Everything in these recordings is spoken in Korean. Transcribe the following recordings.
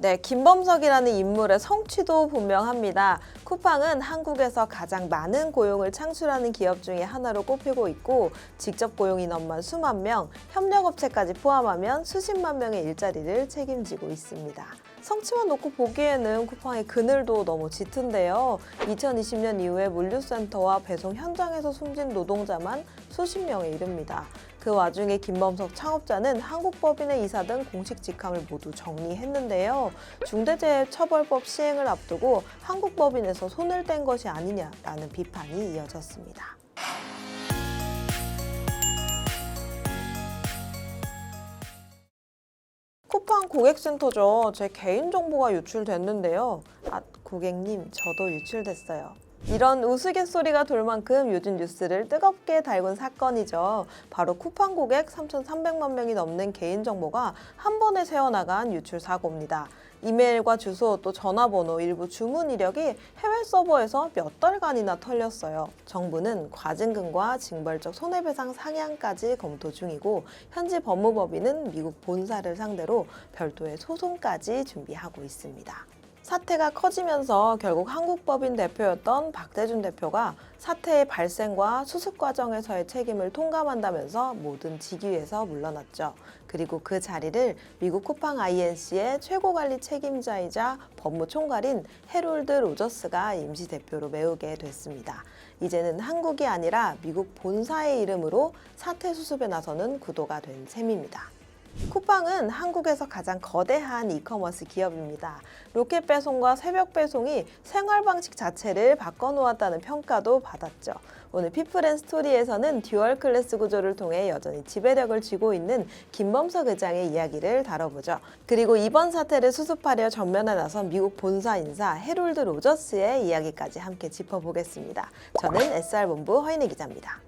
네, 김범석이라는 인물의 성취도 분명합니다. 쿠팡은 한국에서 가장 많은 고용을 창출하는 기업 중에 하나로 꼽히고 있고 직접 고용 인원만 수만 명, 협력업체까지 포함하면 수십만 명의 일자리를 책임지고 있습니다. 성취만 놓고 보기에는 쿠팡의 그늘도 너무 짙은데요. 2020년 이후에 물류센터와 배송 현장에서 숨진 노동자만 수십 명에 이릅니다. 그 와중에 김범석 창업자는 한국법인의 이사 등 공식 직함을 모두 정리했는데요. 중대재해처벌법 시행을 앞두고 한국법인에서 손을 뗀 것이 아니냐라는 비판이 이어졌습니다. 쿠팡 고객센터죠. 제 개인정보가 유출됐는데요. 고객님, 저도 유출됐어요. 이런 우스갯소리가 돌 만큼 요즘 뉴스를 뜨겁게 달군 사건이죠. 바로 쿠팡 고객 3,300만 명이 넘는 개인정보가 한 번에 새어나간 유출 사고입니다. 이메일과 주소, 또 전화번호, 일부 주문 이력이 해외 서버에서 몇 달간이나 털렸어요. 정부는 과징금과 징벌적 손해배상 상향까지 검토 중이고 현지 법무법인은 미국 본사를 상대로 별도의 소송까지 준비하고 있습니다. 사태가 커지면서 결국 한국법인 대표였던 박대준 대표가 사태의 발생과 수습 과정에서의 책임을 통감한다면서 모든 직위에서 물러났죠. 그리고 그 자리를 미국 쿠팡 INC의 최고관리 책임자이자 법무총괄인 해롤드 로저스가 임시 대표로 메우게 됐습니다. 이제는 한국이 아니라 미국 본사의 이름으로 사태 수습에 나서는 구도가 된 셈입니다. 쿠팡은 한국에서 가장 거대한 이커머스 기업입니다. 로켓 배송과 새벽 배송이 생활 방식 자체를 바꿔놓았다는 평가도 받았죠. 오늘 피플앤스토리에서는 듀얼 클래스 구조를 통해 여전히 지배력을 쥐고 있는 김범석 의장의 이야기를 다뤄보죠. 그리고 이번 사태를 수습하려 전면에 나선 미국 본사 인사 해롤드 로저스의 이야기까지 함께 짚어보겠습니다. 저는 SR본부 허인혜 기자입니다.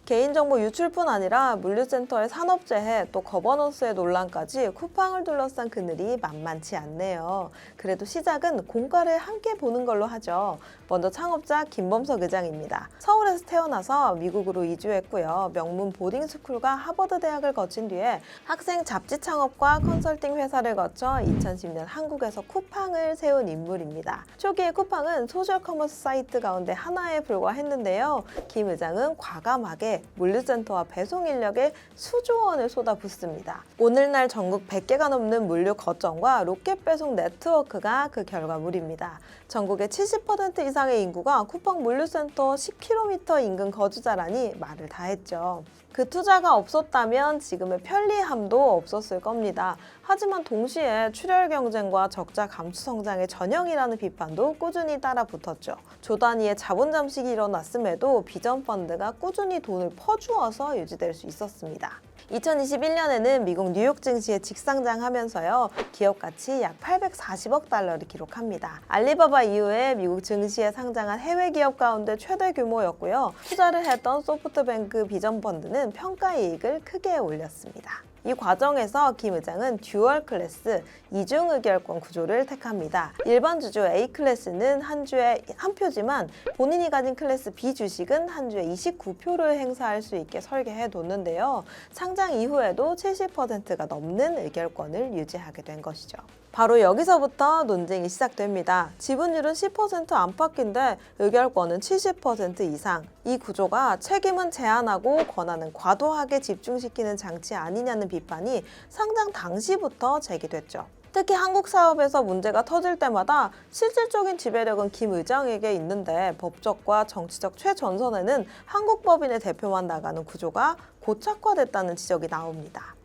개인정보 유출뿐 아니라 물류센터의 산업재해 또 거버넌스의 논란까지 쿠팡을 둘러싼 그늘이 만만치 않네요. 그래도 시작은 공과를 함께 보는 걸로 하죠. 먼저 창업자 김범석 의장입니다. 서울에서 태어나서 미국으로 이주했고요. 명문 보딩스쿨과 하버드 대학을 거친 뒤에 학생 잡지 창업과 컨설팅 회사를 거쳐 2010년 한국에서 쿠팡을 세운 인물입니다. 초기에 쿠팡은 소셜 커머스 사이트 가운데 하나에 불과했는데요. 김 의장은 과감하게 물류센터와 배송 인력에 수조 원을 쏟아붓습니다. 오늘날 전국 100개가 넘는 물류 거점과 로켓 배송 네트워크가 그 결과물입니다. 전국의 70% 이상의 인구가 쿠팡 물류센터 10km 인근 거주자라니 말을 다 했죠. 그 투자가 없었다면 지금의 편리함도 없었을 겁니다. 하지만 동시에 출혈 경쟁과 적자 감축 성장의 전형이라는 비판도 꾸준히 따라붙었죠. 조 단위의 자본 잠식이 일어났음에도 비전 펀드가 꾸준히 돈을 퍼주어서 유지될 수 있었습니다. 2021년에는 미국 뉴욕 증시에 직상장하면서요. 기업 가치 약 840억 달러를 기록합니다. 알리바바 이후에 미국 증시에 상장한 해외 기업 가운데 최대 규모였고요. 투자를 했던 소프트뱅크 비전 펀드는 평가 이익을 크게 올렸습니다. 이 과정에서 김 의장은 듀얼 클래스, 이중 의결권 구조를 택합니다. 일반 주주 A 클래스는 한 주에 한 표지만 본인이 가진 클래스 B 주식은 한 주에 29표를 행사할 수 있게 설계해 뒀는데요. 상장 이후에도 70%가 넘는 의결권을 유지하게 된 것이죠. 바로 여기서부터 논쟁이 시작됩니다. 지분율은 10% 안팎인데 의결권은 70% 이상. 이 구조가 책임은 제한하고 권한은 과도하게 집중시키는 장치 아니냐는 비판이 상장 당시부터 제기됐죠. 특히 한국 사업에서 문제가 터질 때마다 실질적인 지배력은 김 의장에게 있는데 법적과 정치적 최전선에는 한국법인의 대표만 나가는 구조가 고착화됐다는 지적이 나옵니다.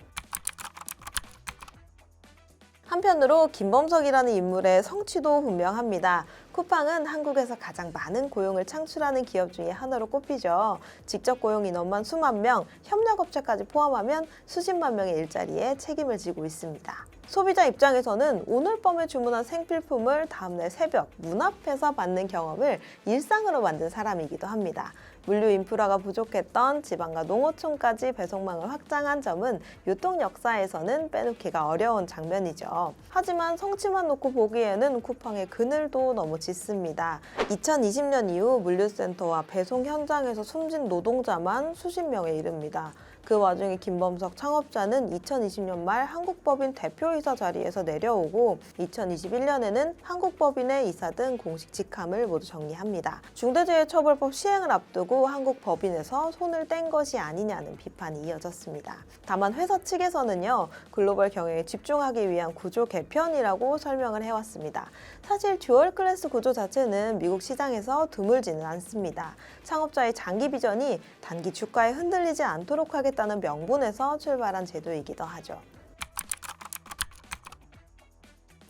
한편으로 김범석이라는 인물의 성취도 분명합니다. 쿠팡은 한국에서 가장 많은 고용을 창출하는 기업 중에 하나로 꼽히죠. 직접 고용 인원만 수만 명, 협력업체까지 포함하면 수십만 명의 일자리에 책임을 지고 있습니다. 소비자 입장에서는 오늘 밤에 주문한 생필품을 다음날 새벽 문 앞에서 받는 경험을 일상으로 만든 사람이기도 합니다. 물류 인프라가 부족했던 지방과 농어촌까지 배송망을 확장한 점은 유통 역사에서는 빼놓기가 어려운 장면이죠. 하지만 성취만 놓고 보기에는 쿠팡의 그늘도 너무 짙습니다. 2020년 이후 물류센터와 배송 현장에서 숨진 노동자만 수십 명에 이릅니다. 그 와중에 김범석 창업자는 2020년 말 한국법인 대표이사 자리에서 내려오고 2021년에는 한국법인의 이사 등 공식 직함을 모두 정리합니다. 중대재해처벌법 시행을 앞두고 한국법인에서 손을 뗀 것이 아니냐는 비판이 이어졌습니다. 다만 회사 측에서는요, 글로벌 경영에 집중하기 위한 구조 개편이라고 설명을 해왔습니다. 사실 듀얼 클래스 구조 자체는 미국 시장에서 드물지는 않습니다. 창업자의 장기 비전이 단기 주가에 흔들리지 않도록 하겠다는 명분에서 출발한 제도이기도 하죠.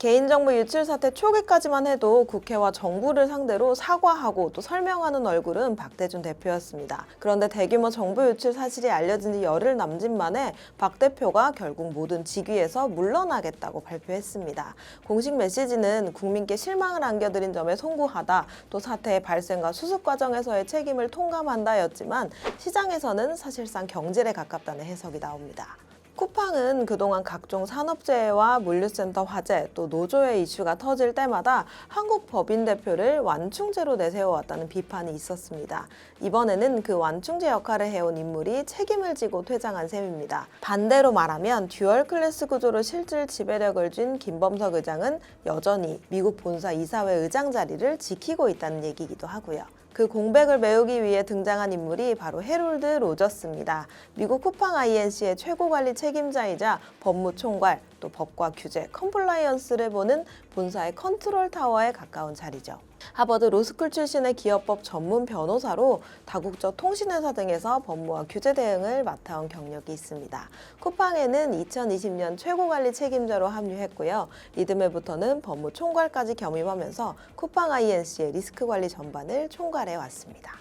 개인정보 유출 사태 초기까지만 해도 국회와 정부를 상대로 사과하고 또 설명하는 얼굴은 박대준 대표였습니다. 그런데 대규모 정보 유출 사실이 알려진 지 열흘 남짓 만에 박 대표가 결국 모든 직위에서 물러나겠다고 발표했습니다. 공식 메시지는 국민께 실망을 안겨드린 점에 송구하다, 또 사태의 발생과 수습 과정에서의 책임을 통감한다였지만 시장에서는 사실상 경질에 가깝다는 해석이 나옵니다. 쿠팡은 그동안 각종 산업재해와 물류센터 화재, 또 노조의 이슈가 터질 때마다 한국 법인 대표를 완충제로 내세워왔다는 비판이 있었습니다. 이번에는 그 완충제 역할을 해온 인물이 책임을 지고 퇴장한 셈입니다. 반대로 말하면 듀얼 클래스 구조로 실질 지배력을 쥔 김범석 의장은 여전히 미국 본사 이사회 의장 자리를 지키고 있다는 얘기이기도 하고요. 그 공백을 메우기 위해 등장한 인물이 바로 해롤드 로저스입니다. 미국 쿠팡 INC의 최고 관리 책임자이자 법무총괄, 또 법과 규제, 컴플라이언스를 보는 본사의 컨트롤 타워에 가까운 자리죠. 하버드 로스쿨 출신의 기업법 전문 변호사로 다국적 통신회사 등에서 법무와 규제 대응을 맡아온 경력이 있습니다. 쿠팡에는 2020년 최고관리 책임자로 합류했고요. 이듬해부터는 법무총괄까지 겸임하면서 쿠팡 INC의 리스크 관리 전반을 총괄해 왔습니다.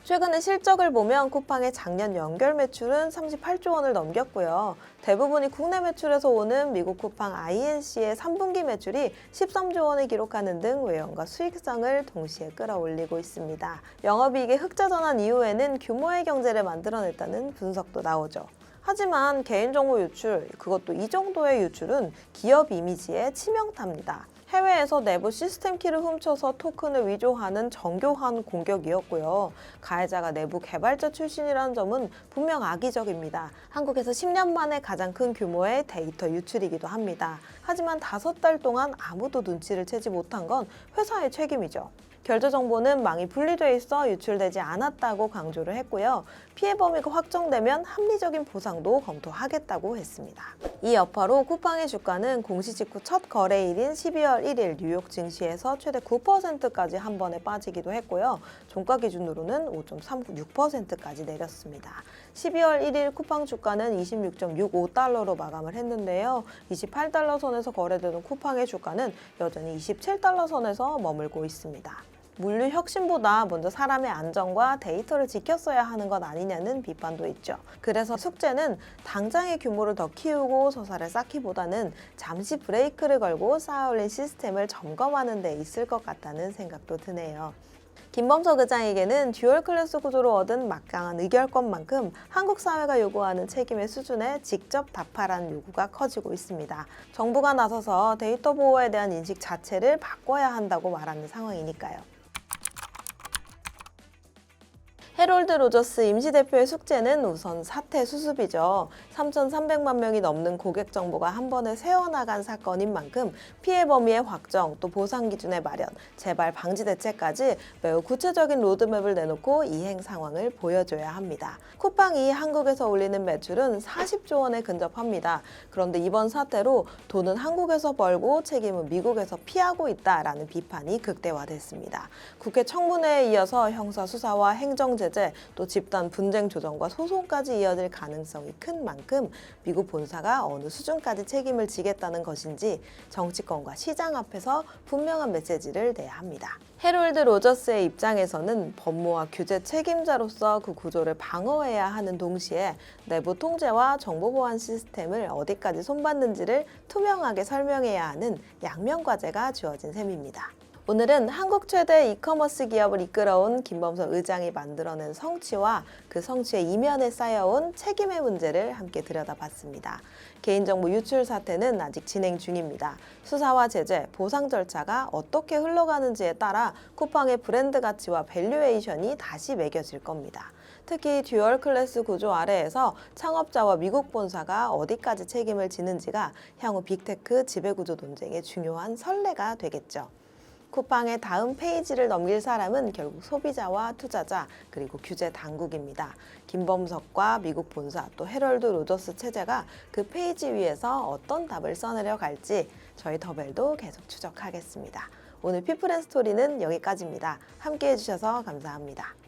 최근의 실적을 보면 쿠팡의 작년 연결 매출은 38조 원을 넘겼고요. 대부분이 국내 매출에서 오는 미국 쿠팡 INC의 3분기 매출이 13조 원을 기록하는 등 외형과 수익성을 동시에 끌어올리고 있습니다. 영업이익이 흑자 전환 이후에는 규모의 경제를 만들어냈다는 분석도 나오죠. 하지만 개인정보 유출, 그것도 이 정도의 유출은 기업 이미지에 치명타입니다. 해외에서 내부 시스템 키를 훔쳐서 토큰을 위조하는 정교한 공격이었고요. 가해자가 내부 개발자 출신이라는 점은 분명 악의적입니다. 한국에서 10년 만에 가장 큰 규모의 데이터 유출이기도 합니다. 하지만 5달 동안 아무도 눈치를 채지 못한 건 회사의 책임이죠. 결제 정보는 망이 분리돼 있어 유출되지 않았다고 강조를 했고요. 피해 범위가 확정되면 합리적인 보상도 검토하겠다고 했습니다. 이 여파로 쿠팡의 주가는 공시 직후 첫 거래일인 12월 1일 뉴욕 증시에서 최대 9%까지 한 번에 빠지기도 했고요. 종가 기준으로는 5.36%까지 내렸습니다. 12월 1일 쿠팡 주가는 26.65달러로 마감을 했는데요. 28달러 선에서 거래되는 쿠팡의 주가는 여전히 27달러 선에서 머물고 있습니다. 물류 혁신보다 먼저 사람의 안전과 데이터를 지켰어야 하는 것 아니냐는 비판도 있죠. 그래서 숙제는 당장의 규모를 더 키우고 서사를 쌓기보다는 잠시 브레이크를 걸고 쌓아올린 시스템을 점검하는 데 있을 것 같다는 생각도 드네요. 김범석 의장에게는 듀얼 클래스 구조로 얻은 막강한 의결권만큼 한국 사회가 요구하는 책임의 수준에 직접 답하라는 요구가 커지고 있습니다. 정부가 나서서 데이터 보호에 대한 인식 자체를 바꿔야 한다고 말하는 상황이니까요. 해롤드 로저스 임시대표의 숙제는 우선 사태 수습이죠. 3,300만 명이 넘는 고객 정보가 한 번에 새어나간 사건인 만큼 피해 범위의 확정, 또 보상 기준의 마련, 재발 방지 대책까지 매우 구체적인 로드맵을 내놓고 이행 상황을 보여줘야 합니다. 쿠팡이 한국에서 올리는 매출은 40조 원에 근접합니다. 그런데 이번 사태로 돈은 한국에서 벌고 책임은 미국에서 피하고 있다라는 비판이 극대화됐습니다. 국회 청문회에 이어서 형사 수사와 행정 제재, 또 집단 분쟁 조정과 소송까지 이어질 가능성이 큰 만큼 미국 본사가 어느 수준까지 책임을 지겠다는 것인지 정치권과 시장 앞에서 분명한 메시지를 내야 합니다. 해롤드 로저스의 입장에서는 법무와 규제 책임자로서 그 구조를 방어해야 하는 동시에 내부 통제와 정보 보안 시스템을 어디까지 손봤는지를 투명하게 설명해야 하는 양면 과제가 주어진 셈입니다. 오늘은 한국 최대 이커머스 기업을 이끌어온 김범석 의장이 만들어낸 성취와 그 성취의 이면에 쌓여온 책임의 문제를 함께 들여다봤습니다. 개인정보 유출 사태는 아직 진행 중입니다. 수사와 제재, 보상 절차가 어떻게 흘러가는지에 따라 쿠팡의 브랜드 가치와 밸류에이션이 다시 매겨질 겁니다. 특히 듀얼 클래스 구조 아래에서 창업자와 미국 본사가 어디까지 책임을 지는지가 향후 빅테크 지배구조 논쟁의 중요한 선례가 되겠죠. 쿠팡의 다음 페이지를 넘길 사람은 결국 소비자와 투자자 그리고 규제 당국입니다. 김범석과 미국 본사 또 헤럴드 로저스 체제가 그 페이지 위에서 어떤 답을 써내려 갈지 저희 더벨도 계속 추적하겠습니다. 오늘 피플앤스토리는 여기까지입니다. 함께해 주셔서 감사합니다.